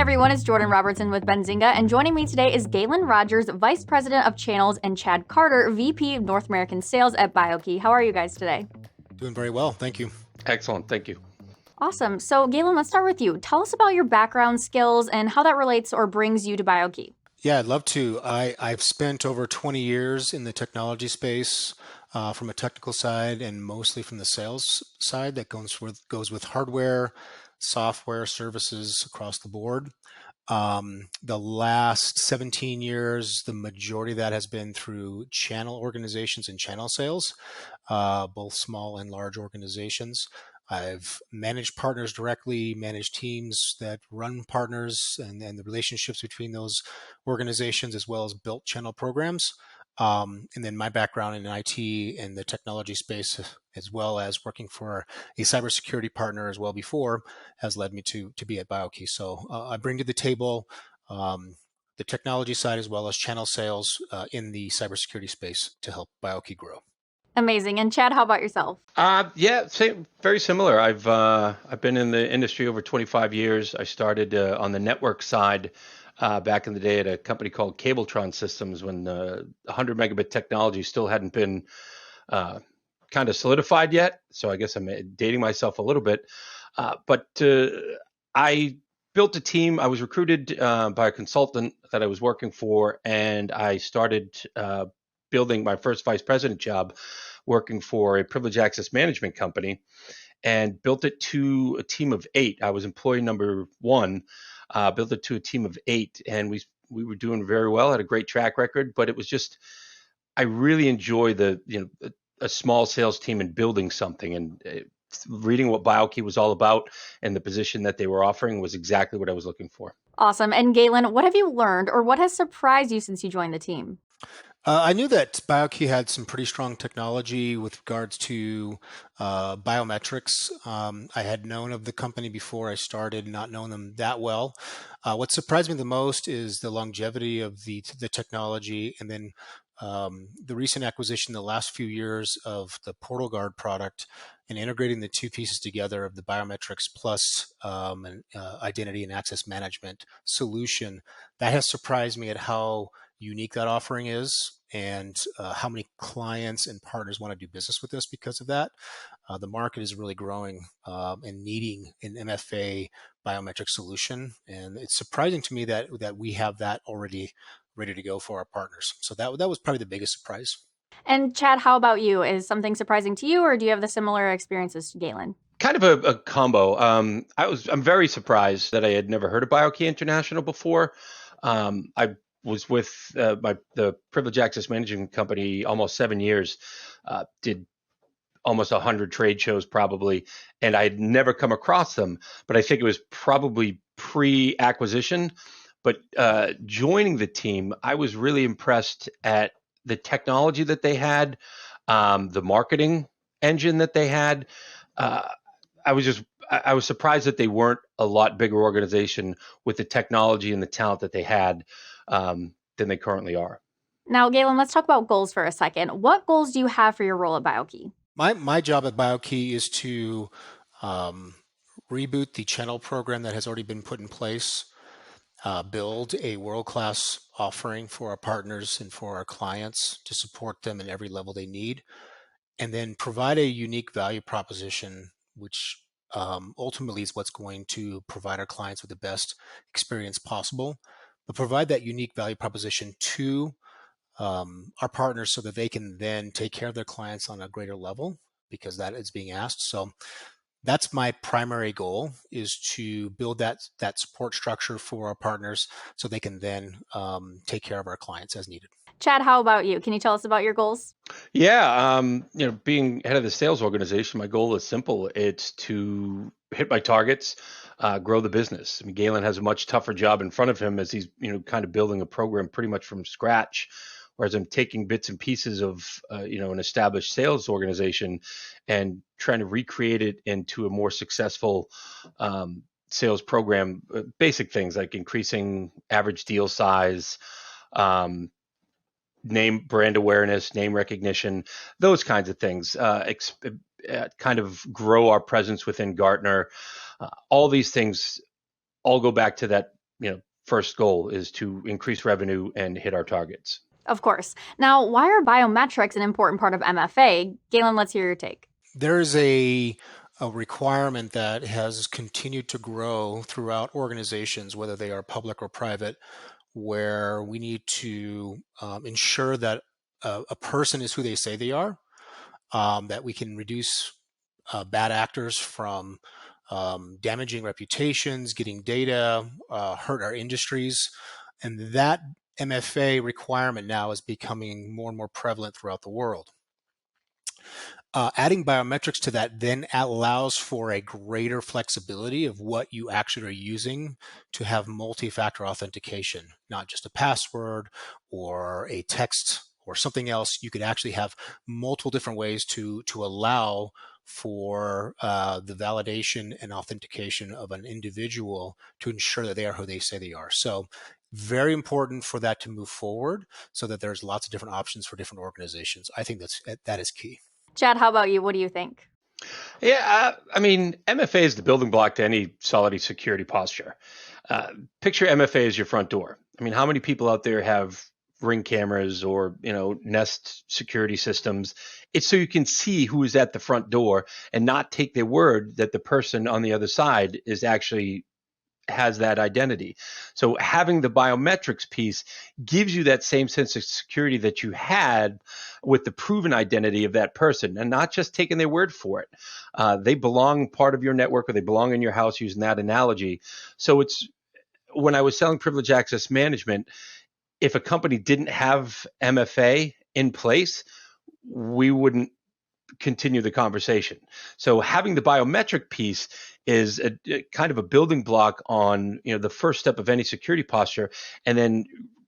Hey everyone, it's Jordan Robertson with Benzinga, and joining me today is Galen Rodgers, Vice President of Channels, and Chad Carter, VP of North American Sales at BioKey. How are you guys today? Doing very well, thank you. Excellent, thank you. Awesome. So Galen, let's start with you. Tell us about your background, skills, and how that relates or brings you to BioKey. Yeah, I'd love to. I've spent over 20 years in the technology space from a technical side and mostly from the sales side that goes with hardware, software, services across the board. The last 17 years, the majority of that has been through channel organizations and channel sales, both small and large organizations. I've managed partners directly, managed teams that run partners and the relationships between those organizations, as well as built channel programs. And then my background in IT and the technology space, as well as working for a cybersecurity partner as well before, has led me to be at BioKey. So I bring to the table the technology side as well as channel sales in the cybersecurity space to help BioKey grow. Amazing. And Chad, how about yourself? Yeah, same, very similar. I've been in the industry over 25 years. I started on the network side back in the day at a company called Cabletron Systems when the 100 megabit technology still hadn't been kind of solidified yet. So I guess I'm dating myself a little bit. But I built a team. I was recruited by a consultant that I was working for, and I started building my first vice president job working for a privileged access management company and built it to a team of 8. I was employee number 1, built it to a team of 8, and we were doing very well, had a great track record, but it was just, I really enjoy a small sales team and building something, and reading what BioKey was all about and the position that they were offering was exactly what I was looking for. Awesome. And Galen, what have you learned or what has surprised you since you joined the team? I knew that BioKey had some pretty strong technology with regards to biometrics. I had known of the company before I started, not known them that well. What surprised me the most is the longevity of the technology, and then the recent acquisition the last few years of the Portal Guard product and integrating the two pieces together of the biometrics plus an identity and access management solution. That has surprised me at how unique that offering is and how many clients and partners want to do business with us because of that. The market is really growing and needing an MFA biometric solution. And it's surprising to me that we have that already ready to go for our partners. So that was probably the biggest surprise. And Chad, how about you? Is something surprising to you or do you have the similar experiences to Galen? Kind of a combo. I'm very surprised that I had never heard of BioKey International before. I was with the privileged access management company almost 7 years, did almost 100 trade shows probably, and I had never come across them, but I think it was probably pre-acquisition. But joining the team, I was really impressed at the technology that they had, the marketing engine that they had. I was surprised that they weren't a lot bigger organization with the technology and the talent that they had than they currently are. Now, Galen, let's talk about goals for a second. What goals do you have for your role at BioKey? My job at BioKey is to reboot the channel program that has already been put in place, build a world-class offering for our partners and for our clients to support them in every level they need, and then provide a unique value proposition, which ultimately is what's going to provide our clients with the best experience possible, but provide that unique value proposition to our partners so that they can then take care of their clients on a greater level because that is being asked. So that's my primary goal, is to build that support structure for our partners so they can then take care of our clients as needed. Chad, how about you? Can you tell us about your goals? Yeah, being head of the sales organization, my goal is simple. It's to hit my targets, grow the business. I mean, Galen has a much tougher job in front of him as he's, kind of building a program pretty much from scratch, whereas I'm taking bits and pieces of, an established sales organization and trying to recreate it into a more successful sales program. Basic things like increasing average deal size, name brand awareness, name recognition, those kinds of things, kind of grow our presence within Gartner. All these things all go back to that first goal is to increase revenue and hit our targets. Of course. Now, why are biometrics an important part of MFA? Galen, let's hear your take. There is a requirement that has continued to grow throughout organizations, whether they are public or private, where we need to ensure that a person is who they say they are, that we can reduce bad actors from damaging reputations, getting data, hurt our industries. And that MFA requirement now is becoming more and more prevalent throughout the world. Adding biometrics to that then allows for a greater flexibility of what you actually are using to have multi-factor authentication, not just a password or a text or something else. You could actually have multiple different ways to allow for the validation and authentication of an individual to ensure that they are who they say they are. So very important for that to move forward so that there's lots of different options for different organizations. I think that is key. Chad, how about you? What do you think? Yeah, MFA is the building block to any solid security posture. Picture MFA as your front door. How many people out there have Ring cameras or Nest security systems? It's so you can see who is at the front door and not take their word that the person on the other side is actually has that identity. So having the biometrics piece gives you that same sense of security that you had with the proven identity of that person, and not just taking their word for it. They belong part of your network, or they belong in your house, using that analogy. So it's when I was selling privileged access management, if a company didn't have MFA in place, we wouldn't continue the conversation. So having the biometric piece is a kind of a building block on the first step of any security posture, and then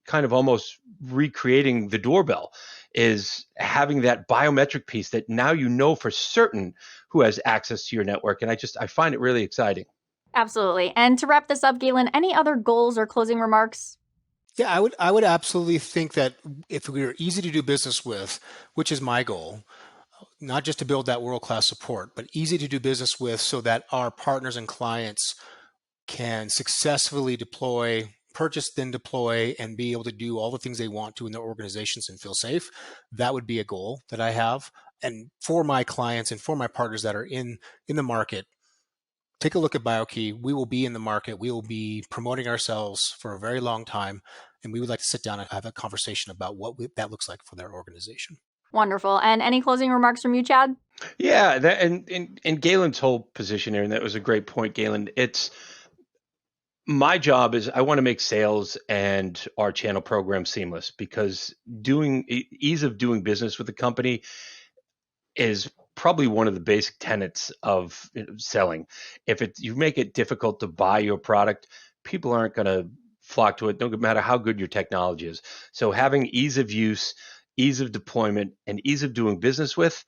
kind of almost recreating the doorbell is having that biometric piece that now for certain who has access to your network. And I find it really exciting. Absolutely. And to wrap this up, Galen, any other goals or closing remarks? Yeah, I would absolutely think that if we are easy to do business with, which is my goal, not just to build that world-class support, but easy to do business with so that our partners and clients can successfully purchase, then deploy, and be able to do all the things they want to in their organizations and feel safe. That would be a goal that I have. And for my clients and for my partners that are in the market, take a look at BioKey. We will be in the market. We will be promoting ourselves for a very long time. And we would like to sit down and have a conversation about what that looks like for their organization. Wonderful. And any closing remarks from you, Chad? Yeah, and Galen's whole position here, and that was a great point, Galen. It's my job is I want to make sales and our channel program seamless, because ease of doing business with the company is probably one of the basic tenets of selling. If you make it difficult to buy your product, people aren't going to flock to it, no matter how good your technology is. So having ease of use, ease of deployment, and ease of doing business with,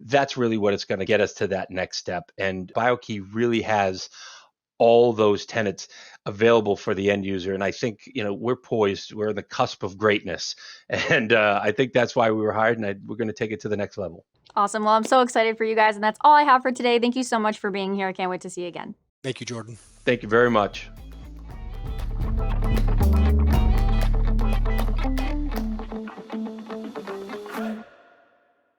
that's really what it's going to get us to that next step. And BioKey really has all those tenets available for the end user. And I think, we're poised, we're on the cusp of greatness. And I think that's why we were hired, and we're going to take it to the next level. Awesome. Well, I'm so excited for you guys. And that's all I have for today. Thank you so much for being here. I can't wait to see you again. Thank you, Jordan. Thank you very much.